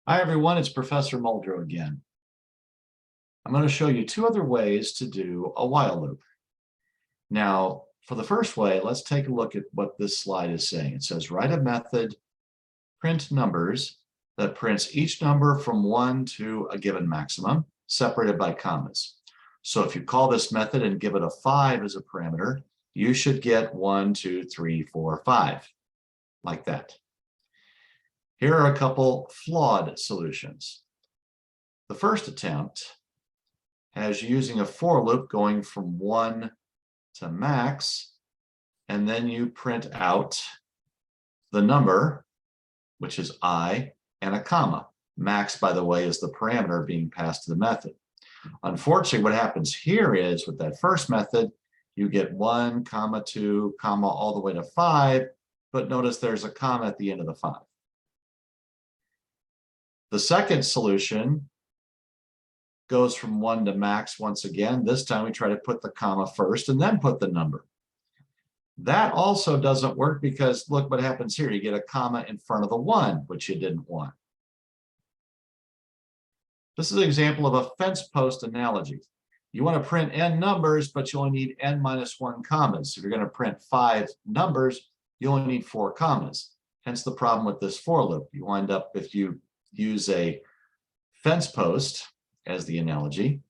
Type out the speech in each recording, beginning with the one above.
Hi, everyone. It's Professor Muldrow again. I'm going to show you two other ways to do a while loop. Now, for the first way, let's take a look at what this slide is saying. It says, write a method, print numbers, that prints each number from 1 to a given maximum, separated by commas. So if you call this method and give it a 5 as a parameter, you should get 1, 2, 3, 4, 5, like that. Here are a couple flawed solutions. The first attempt has you using a for loop going from 1 to max, and then you print out the number, which is I, and a comma. Max, by the way, is the parameter being passed to the method. Unfortunately, what happens here is with that first method, you get 1, 2, all the way to 5, but notice there's a comma at the end of the 5. The second solution goes from 1 to max once again. This time we try to put the comma first and then put the number. That also doesn't work because look what happens here. You get a comma in front of the 1, which you didn't want. This is an example of a fence post analogy. You want to print n numbers, but you only need n minus 1 commas. If you're going to print 5 numbers, you only need 4 commas. Hence the problem with this for loop. You wind up, if you use a fence post as the analogy,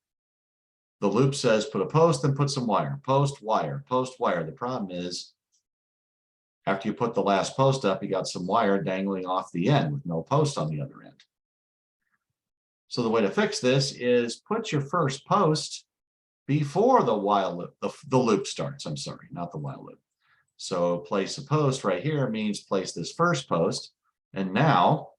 the loop says put a post, then put some wire. Post, wire, post, wire. The problem is after you put the last post up, you got some wire dangling off the end with no post on the other end. So the way to fix this is put your first post before the while loop, the loop starts. I'm sorry, not the while loop. So place a post right here means place this first post. And now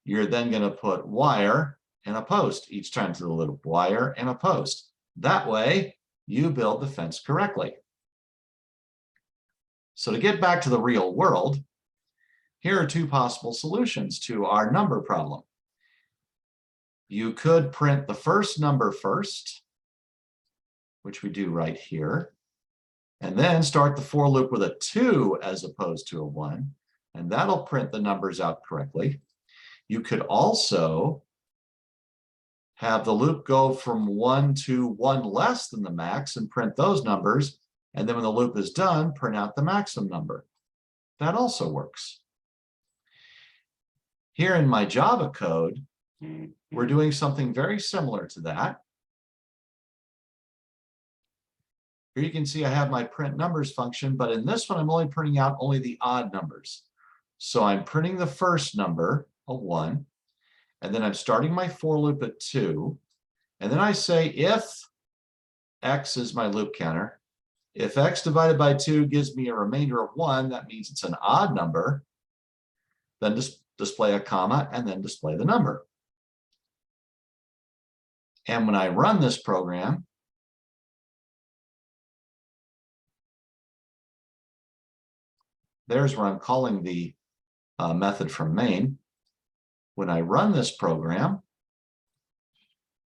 you're then going to put wire and a post each time to the loop, wire and a post. That way you build the fence correctly. So to get back to the real world, here are two possible solutions to our number problem. You could print the first number first, which we do right here, and then start the for loop with a 2 as opposed to a 1, and that'll print the numbers out correctly. You could also have the loop go from 1 to 1 less than the max and print those numbers, and then when the loop is done, print out the maximum number. That also works. Here in my Java code, we're doing something very similar to that. Here you can see I have my print numbers function, but in this one, I'm only printing out only the odd numbers. So I'm printing the first number, a 1, and then I'm starting my for loop at 2. And then I say if x is my loop counter, if x divided by 2 gives me a remainder of 1, that means it's an odd number, then just display a comma and then display the number. And when I run this program, there's where I'm calling the method from main. When I run this program,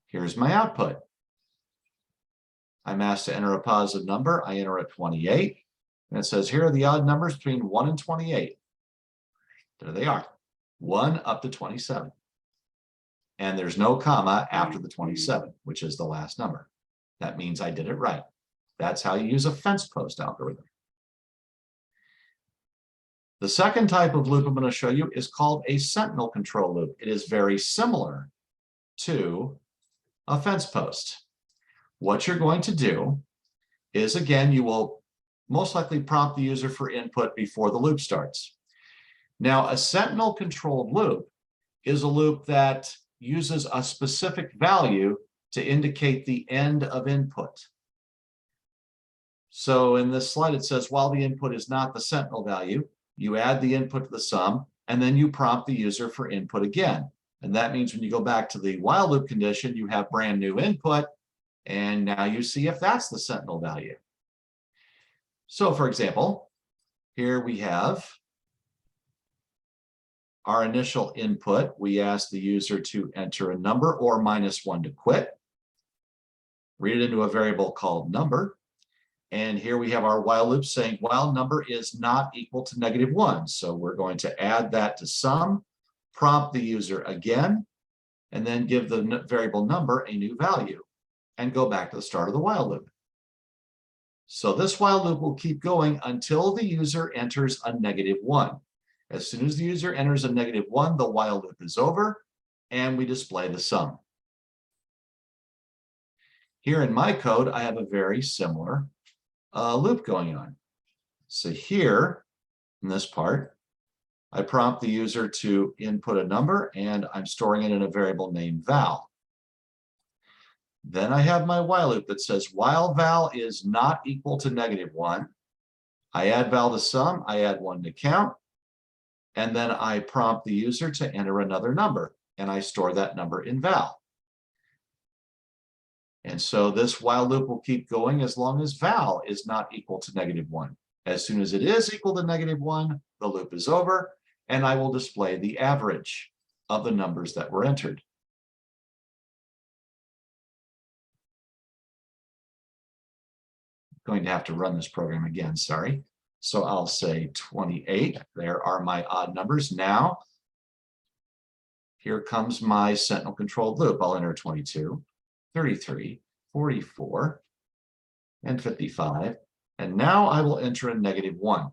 here's my output. I'm asked to enter a positive number. I enter at 28. And it says, here are the odd numbers between 1 and 28. There they are, 1 up to 27. And there's no comma after the 27, which is the last number. That means I did it right. That's how you use a fence post algorithm. The second type of loop I'm going to show you is called a sentinel control loop. It is very similar to a fence post. What you're going to do is, again, you will most likely prompt the user for input before the loop starts. Now, a sentinel controlled loop is a loop that uses a specific value to indicate the end of input. So in this slide, it says, while the input is not the sentinel value, you add the input to the sum, and then you prompt the user for input again. And that means when you go back to the while loop condition, you have brand new input, and now you see if that's the sentinel value. So for example, here we have our initial input. We ask the user to enter a number or -1 to quit. Read it into a variable called number. And here we have our while loop saying while number is not equal to -1. So we're going to add that to sum, prompt the user again, and then give the variable number a new value and go back to the start of the while loop. So this while loop will keep going until the user enters a -1. As soon as the user enters a -1, the while loop is over and we display the sum. Here in my code, I have a very similar loop going on. So here in this part, I prompt the user to input a number and I'm storing it in a variable named val. Then I have my while loop that says while val is not equal to -1, I add val to sum, I add 1 to count, and then I prompt the user to enter another number and I store that number in val. And so this while loop will keep going as long as val is not equal to -1. As soon as it is equal to -1, the loop is over and I will display the average of the numbers that were entered. Going to have to run this program again, sorry. So I'll say 28. There are my odd numbers. Now, here comes my sentinel controlled loop. I'll enter 22, 33, 44, and 55. And now I will enter a -1.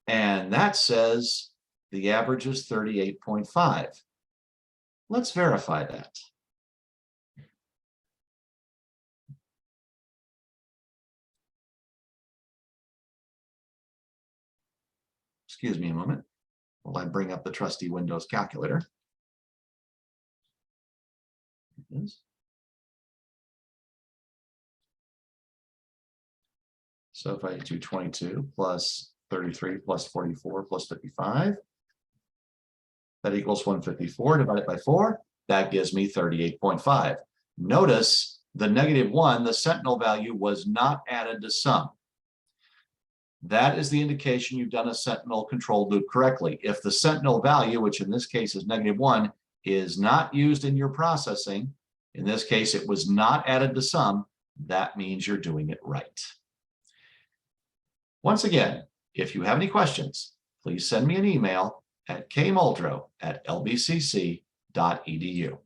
And that says the average is 38.5. Let's verify that. Excuse me a moment while I bring up the trusty Windows calculator. So if I do 22 plus 33 plus 44 plus 55, that equals 154 divided by 4. That gives me 38.5. Notice the -1, the sentinel value, was not added to sum. That is the indication you've done a sentinel controlled loop correctly. If the sentinel value, which in this case is -1, is not used in your processing, in this case it was not added to sum, that means you're doing it right. Once again, if you have any questions, please send me an email at kmuldrow@lbcc.edu.